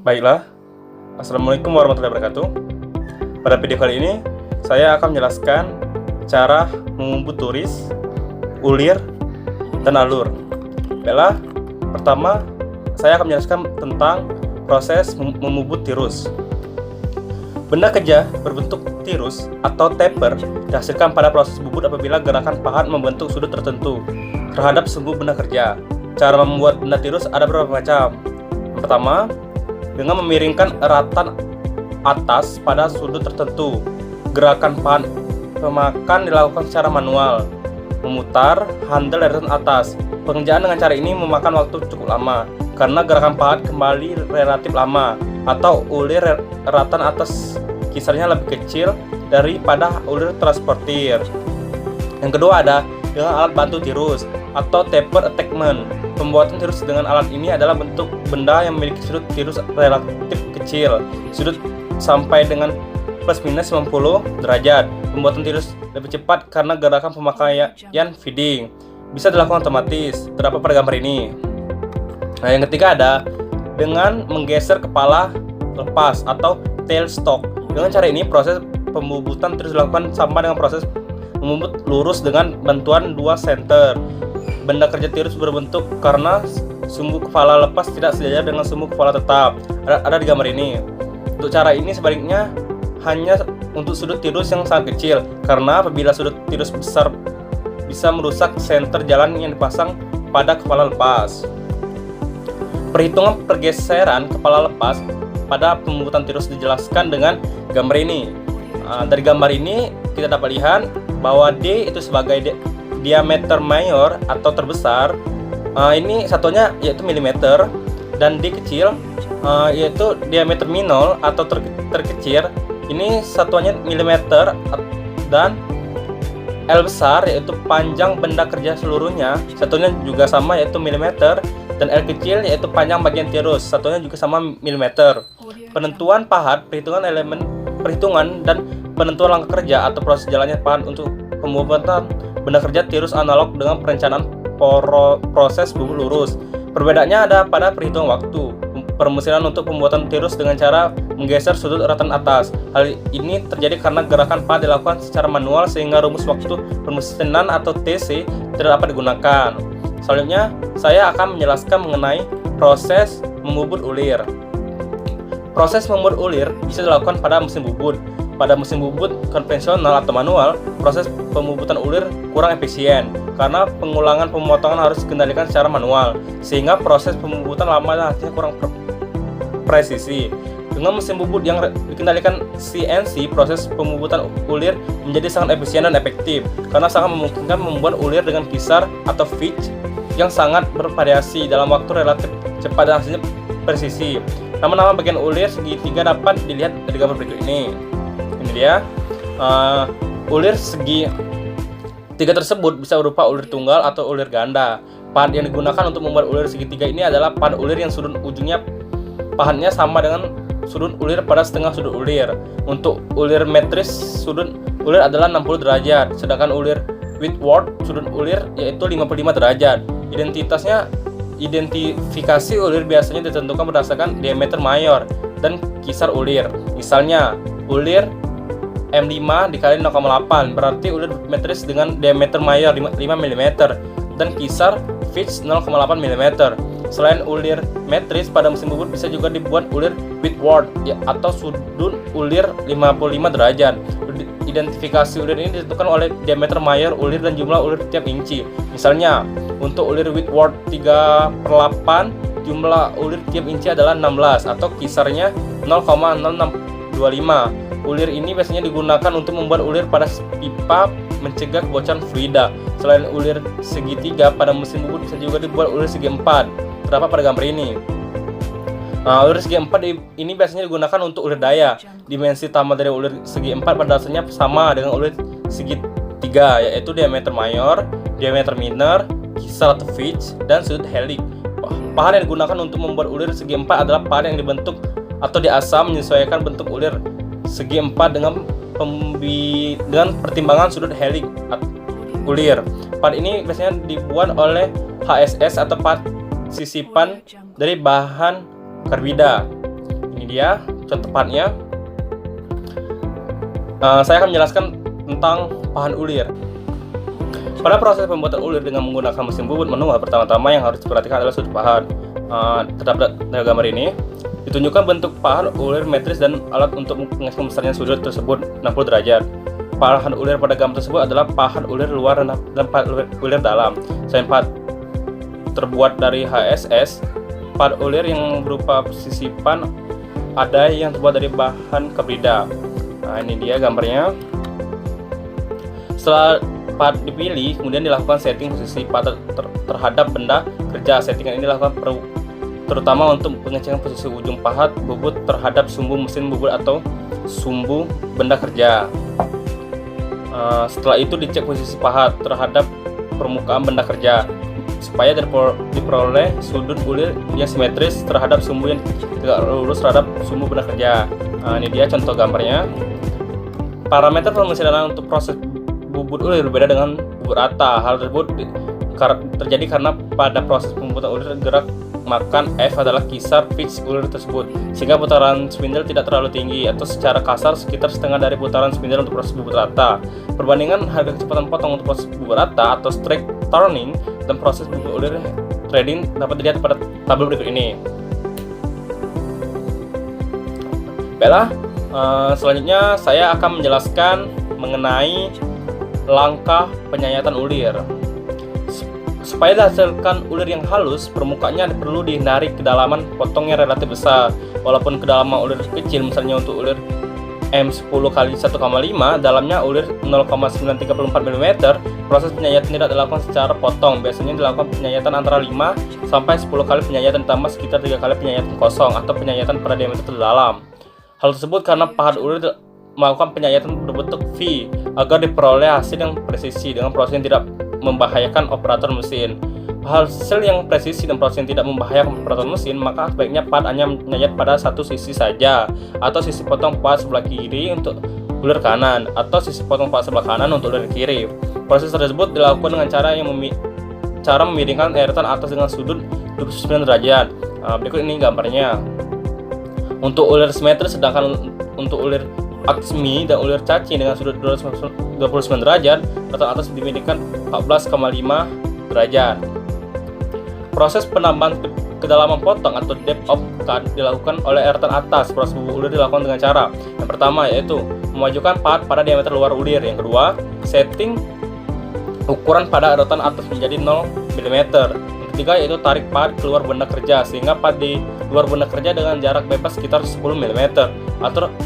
Baiklah, Assalamualaikum warahmatullahi wabarakatuh. Pada video kali ini, saya akan menjelaskan cara mengubut turis, ulir, dan alur. Baiklah, pertama saya akan menjelaskan tentang proses memubut tirus. Benda kerja berbentuk tirus atau taper dihasilkan pada proses bubut apabila gerakan pahat membentuk sudut tertentu terhadap sumbu benda kerja. Cara membuat benda tirus ada beberapa macam. Yang pertama, dengan memiringkan eratan atas pada sudut tertentu. Gerakan pahat pemakan dilakukan secara manual, memutar handle dari atas. Pengerjaan dengan cara ini memakan waktu cukup lama karena gerakan pahat kembali relatif lama, atau ulir eratan atas kisarnya lebih kecil daripada ulir transportir. Yang kedua ada dengan alat bantu tirus atau taper attachment. Pembuatan tirus dengan alat ini adalah bentuk benda yang memiliki sudut tirus relatif kecil, sudut sampai dengan plus minus 90 derajat. Pembuatan tirus lebih cepat karena gerakan pemakaian feeding bisa dilakukan otomatis, terdapat pada gambar ini. Nah, yang ketiga ada dengan menggeser kepala lepas atau tailstock. Dengan cara ini proses pembubutan terus dilakukan sama dengan proses membubut lurus dengan bantuan dua senter. Benda kerja tirus berbentuk karena sumbu kepala lepas tidak sejajar dengan sumbu kepala tetap. Ada di gambar ini. Untuk cara ini sebaliknya hanya untuk sudut tirus yang sangat kecil, karena apabila sudut tirus besar bisa merusak senter jalan yang dipasang pada kepala lepas. Perhitungan pergeseran kepala lepas pada pembubutan tirus dijelaskan dengan gambar ini. Dari gambar ini kita dapat lihat bahwa D itu sebagai diameter mayor atau terbesar. Ini satunya yaitu milimeter, dan D kecil yaitu diameter minor atau terkecil. Ini satuannya milimeter, dan L besar yaitu panjang benda kerja seluruhnya, satunya juga sama yaitu milimeter, dan L kecil yaitu panjang bagian tirus, satunya juga sama milimeter. Penentuan pahat, perhitungan dan penentuan langkah kerja atau proses jalannya pahat untuk pembuatan benda kerja tirus analog dengan perencanaan proses bubut lurus. Perbedaannya ada pada perhitungan waktu. Permesinan untuk pembuatan tirus dengan cara menggeser sudut eratan atas. Hal ini terjadi karena gerakan pahat dilakukan secara manual sehingga rumus waktu permesinan atau TC tidak dapat digunakan. Selanjutnya, saya akan menjelaskan mengenai proses membubut ulir. Proses membubut ulir bisa dilakukan pada mesin bubut. Pada mesin bubut konvensional atau manual, proses pembubutan ulir kurang efisien karena pengulangan pemotongan harus dikendalikan secara manual, sehingga proses pembubutan lama dan hasilnya kurang presisi. Dengan mesin bubut yang dikendalikan CNC, proses pembubutan ulir menjadi sangat efisien dan efektif karena sangat memungkinkan membuat ulir dengan kisar atau pitch yang sangat bervariasi dalam waktu relatif cepat dan hasilnya presisi. Nama-nama bagian ulir segitiga dapat dilihat dari gambar berikut ini. Ini dia. Ulir segitiga tersebut bisa berupa ulir tunggal atau ulir ganda. Pahat yang digunakan untuk membuat ulir segitiga ini adalah pahat ulir yang sudut ujungnya pahatnya sama dengan sudut ulir pada setengah sudut ulir. Untuk ulir metris, sudut ulir adalah 60 derajat, sedangkan ulir Whitworth sudut ulir yaitu 55 derajat. Identifikasi ulir biasanya ditentukan berdasarkan diameter mayor dan kisar ulir. Misalnya, ulir M5 dikali 0,8 berarti ulir metris dengan diameter mayor 5 mm dan kisar pitch 0,8 mm. Selain ulir metris, pada mesin bubut bisa juga dibuat ulir Whitworth atau sudut ulir 55 derajat. Identifikasi ulir ini ditentukan oleh diameter mayor ulir dan jumlah ulir tiap inci. Misalnya, untuk ulir Whitworth 3/8, jumlah ulir tiap inci adalah 16 atau kisarnya 0,0625. Ulir ini biasanya digunakan untuk membuat ulir pada pipa mencegah kebocoran fluida. Selain ulir segitiga, pada mesin bubut bisa juga dibuat ulir segi empat. Terdapat pada gambar ini. Ulir segi empat ini biasanya digunakan untuk ulir daya. Dimensi tambah dari ulir segi empat pada dasarnya sama dengan ulir segitiga, yaitu diameter mayor, diameter minor, kisar atau pitch, dan sudut helix. Pahat yang digunakan untuk membuat ulir segi empat adalah pahat yang dibentuk atau diasah menyesuaikan bentuk ulir segi empat dengan pertimbangan sudut helix ulir. Pahat ini biasanya dibuat oleh HSS atau pahat sisipan dari bahan carbida. Ini dia contoh pahatnya. Saya akan menjelaskan tentang pahat ulir. Pada proses pembuatan ulir dengan menggunakan mesin bubut manual, pertama-tama yang harus diperhatikan adalah sudut pahat. Terdapat dalam gambar ini ditunjukkan bentuk pahat ulir metris dan alat untuk mengekspresikan besarnya sudut tersebut 60 derajat. Pahat ulir pada gambar tersebut adalah pahat ulir luar dan pahat ulir dalam. Selain pahat terbuat dari HSS, pahat ulir yang berupa sisipan ada yang terbuat dari bahan carbida. Nah, ini dia gambarnya. Setelah pahat dipilih, kemudian dilakukan setting posisi pahat terhadap benda kerja. Settingan ini dilakukan terutama untuk pengecekan posisi ujung pahat bubut terhadap sumbu mesin bubut atau sumbu benda kerja. Setelah itu dicek posisi pahat terhadap permukaan benda kerja supaya diperoleh sudut ulir yang simetris terhadap sumbu yang tegak lurus terhadap sumbu benda kerja. Ini dia contoh gambarnya. Parameter permesin untuk proses bubut ulir berbeda dengan bubut rata. Hal tersebut terjadi karena pada proses pembuatan ulir gerak makan F adalah kisar pitch ulir tersebut, sehingga putaran spindle tidak terlalu tinggi atau secara kasar sekitar setengah dari putaran spindle untuk proses bubut rata. Perbandingan harga kecepatan potong untuk proses bubut rata atau straight turning dan proses bubut ulir threading dapat dilihat pada tabel berikut ini. Baiklah, selanjutnya saya akan menjelaskan mengenai langkah penyayatan ulir. Supaya dihasilkan ulir yang halus, permukaannya perlu dihindari kedalaman potong yang relatif besar. Walaupun kedalaman ulir kecil, misalnya untuk ulir M10 x 1,5, dalamnya ulir 0,934 mm, proses penyayatan tidak dilakukan secara potong. Biasanya dilakukan penyayatan antara 5 sampai 10 kali penyayatan ditambah sekitar 3 kali penyayatan kosong atau penyayatan pada diameter terdalam. Hal tersebut karena pahat ulir melakukan penyayatan berbentuk V agar diperoleh hasil yang presisi dengan proses yang tidak membahayakan operator mesin. Hasil yang presisi dan proses yang tidak membahayakan operator mesin, maka sebaiknya pahat hanya menyayat pada satu sisi saja, atau sisi potong pahat sebelah kiri untuk ulir kanan, atau sisi potong pahat sebelah kanan untuk ulir kiri. Proses tersebut dilakukan dengan cara memiringkan eretan atas dengan sudut 29 derajat. Berikut ini gambarnya. Untuk ulir simetris, sedangkan untuk ulir aksmi dan ulir cacing dengan sudut 29 derajat, eretan atas dimiringkan 14,5 derajat. Proses penambahan kedalaman potong atau depth of cut dilakukan oleh eretan atas. Proses bubut ulir dilakukan dengan cara yang pertama yaitu memajukan pahat pada diameter luar ulir. Yang kedua, setting ukuran pada eretan atas menjadi 0 mm. Yang ketiga yaitu tarik pahat keluar benda kerja sehingga pahat di luar benda kerja dengan jarak bebas sekitar 10 mm.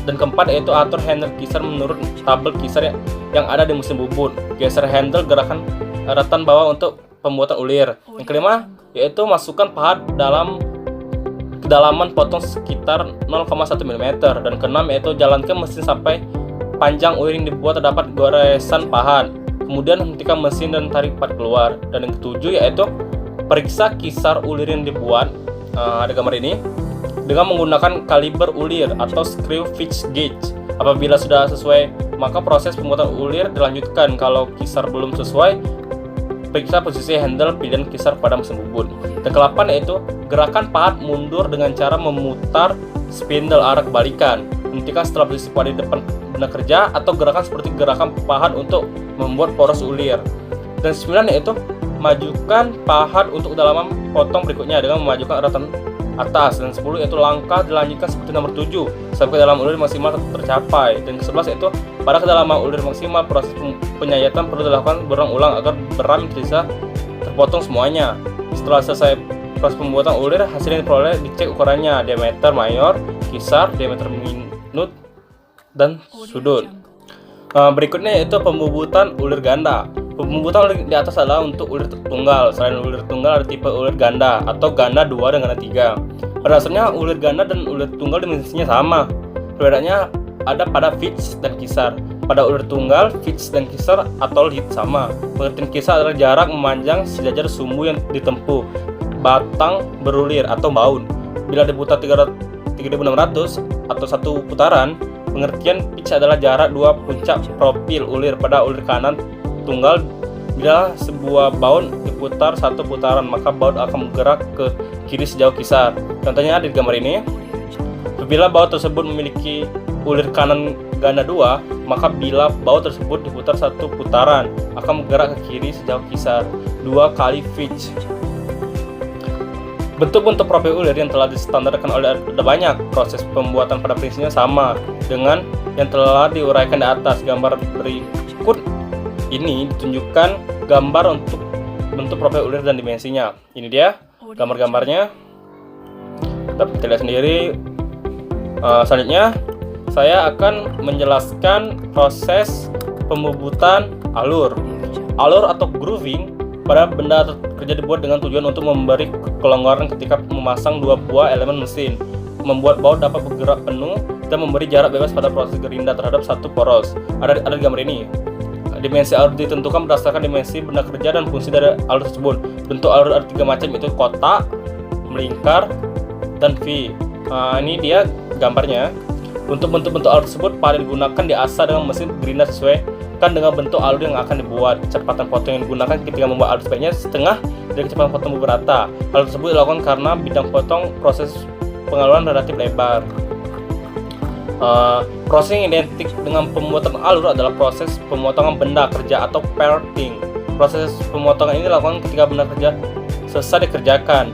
Dan keempat yaitu atur handle kisar menurut tabel kisar yang ada di mesin bubut. Geser handle gerakan eretan bawah untuk pembuatan ulir. Yang kelima yaitu masukkan pahat dalam kedalaman potong sekitar 0,1 mm. Dan keenam yaitu jalankan mesin sampai panjang ulir yang dibuat terdapat goresan pahat. Kemudian hentikan mesin dan tarik pahat keluar. Dan yang ketujuh yaitu periksa kisar ulir yang dibuat. Ada gambar ini dengan menggunakan kaliber ulir atau screw pitch gauge. Apabila sudah sesuai, maka proses pembuatan ulir dilanjutkan. Kalau kisar belum sesuai, periksa posisi handle pilihan kisar pada mesin bubut. Dan ke-8 yaitu gerakan pahat mundur dengan cara memutar spindle arah kebalikan. Hentikan setelah posisi pahat di depan benda kerja atau gerakan seperti gerakan pahat untuk membuat poros ulir. Dan 9 yaitu majukan pahat untuk kedalaman potong berikutnya dengan memajukan eretan atas. Dan 10 yaitu langkah dilanjutkan seperti nomor 7 sampai kedalaman ulir maksimal tercapai. Dan ke-11 yaitu pada kedalaman ulir maksimal proses penyayatan perlu dilakukan berulang-ulang agar beram bisa terpotong semuanya. Setelah selesai proses pembuatan ulir, hasil yang diperoleh dicek ukurannya, diameter mayor, kisar, diameter minut, dan sudut. Berikutnya yaitu pembubutan ulir ganda. Pembubutan ulir di atas adalah untuk ulir tunggal. Selain ulir tunggal ada tipe ulir ganda atau ganda 2 dan ganda 3. Pada dasarnya ulir ganda dan ulir tunggal dimensinya sama. Perbedaannya ada pada pitch dan kisar. Pada ulir tunggal, pitch dan kisar atau lead sama. Pengertian kisar adalah jarak memanjang sejajar sumbu yang ditempuh batang berulir atau baun. Bila diputar 3600 atau satu putaran, pengertian pitch adalah jarak dua puncak profil ulir. Pada ulir kanan tunggal, bila sebuah baun diputar satu putaran, maka baun akan bergerak ke kiri sejauh kisar. Contohnya di gambar ini. Apabila baut tersebut memiliki ulir kanan ganda 2, maka bila baut tersebut diputar satu putaran, akan bergerak ke kiri sejauh kisar 2 kali pitch. Bentuk-bentuk profil ulir yang telah distandarkan oleh ada banyak. Proses pembuatan pada prinsipnya sama dengan yang telah diuraikan di atas. Gambar berikut ini ditunjukkan gambar untuk bentuk profil ulir dan dimensinya. Ini dia gambar-gambarnya. Dapat kita lihat sendiri. Selanjutnya saya akan menjelaskan proses pembubutan alur. Alur atau grooving pada benda kerja dibuat dengan tujuan untuk memberi kelonggaran ketika memasang dua buah elemen mesin, membuat baut dapat bergerak penuh, dan memberi jarak bebas pada proses gerinda terhadap satu poros. Ada di gambar ini. Dimensi alur ditentukan berdasarkan dimensi benda kerja dan fungsi dari alur tersebut. Bentuk alur ada 3 macam, yaitu kotak, melingkar, dan V. Ini dia gambarnya. Untuk bentuk-bentuk alur tersebut pada digunakan diasah dengan mesin gerinda sesuaikan dengan bentuk alur yang akan dibuat. Kecepatan potong yang digunakan ketika membuat alur sebaiknya setengah dari kecepatan potong bubur rata. Hal tersebut dilakukan karena bidang potong proses pengaluran relatif lebar. Proses yang identik dengan pembuatan alur adalah proses pemotongan benda kerja atau parting. Proses pemotongan ini dilakukan ketika benda kerja selesai dikerjakan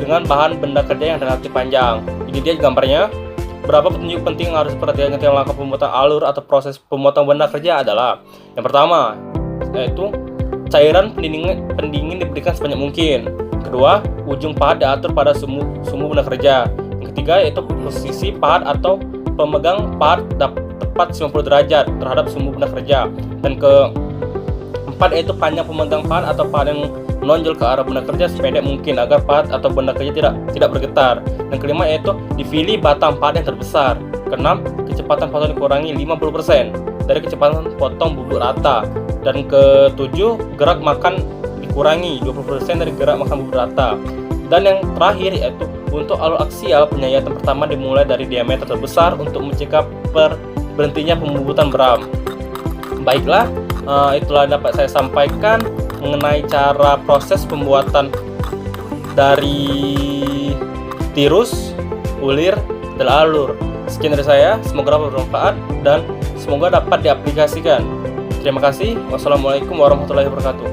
dengan bahan benda kerja yang relatif panjang. Ini dia gambarnya. Beberapa petunjuk penting yang harus diperhatikan ketika melakukan pembuatan alur atau proses pemotong benda kerja adalah: yang pertama, yaitu cairan pendingin diberikan sebanyak mungkin. Kedua, ujung pahat diatur pada sumbu benda kerja. Yang ketiga, yaitu posisi pahat atau pemegang pahat tepat 90 derajat terhadap sumbu benda kerja. Dan keempat, yaitu panjang pemegang pahat atau pahat yang menonjol ke arah benda kerja sependek mungkin agar pahat atau benda kerja tidak bergetar. Dan kelima, yaitu dipilih batang pahat yang terbesar. Keenam, kecepatan potong dikurangi 50% dari kecepatan potong bubuk rata. Dan ketujuh, gerak makan dikurangi 20% dari gerak makan bubuk rata. Dan yang terakhir, yaitu untuk alur aksial, penyayatan pertama dimulai dari diameter terbesar untuk mencegah berhentinya pembubutan beram. Baiklah, itulah dapat saya sampaikan mengenai cara proses pembuatan dari tirus, ulir, dan alur. Sekian dari saya, semoga dapat bermanfaat dan semoga dapat diaplikasikan. Terima kasih. Wassalamualaikum warahmatullahi wabarakatuh.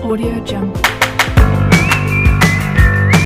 Audio Jungle.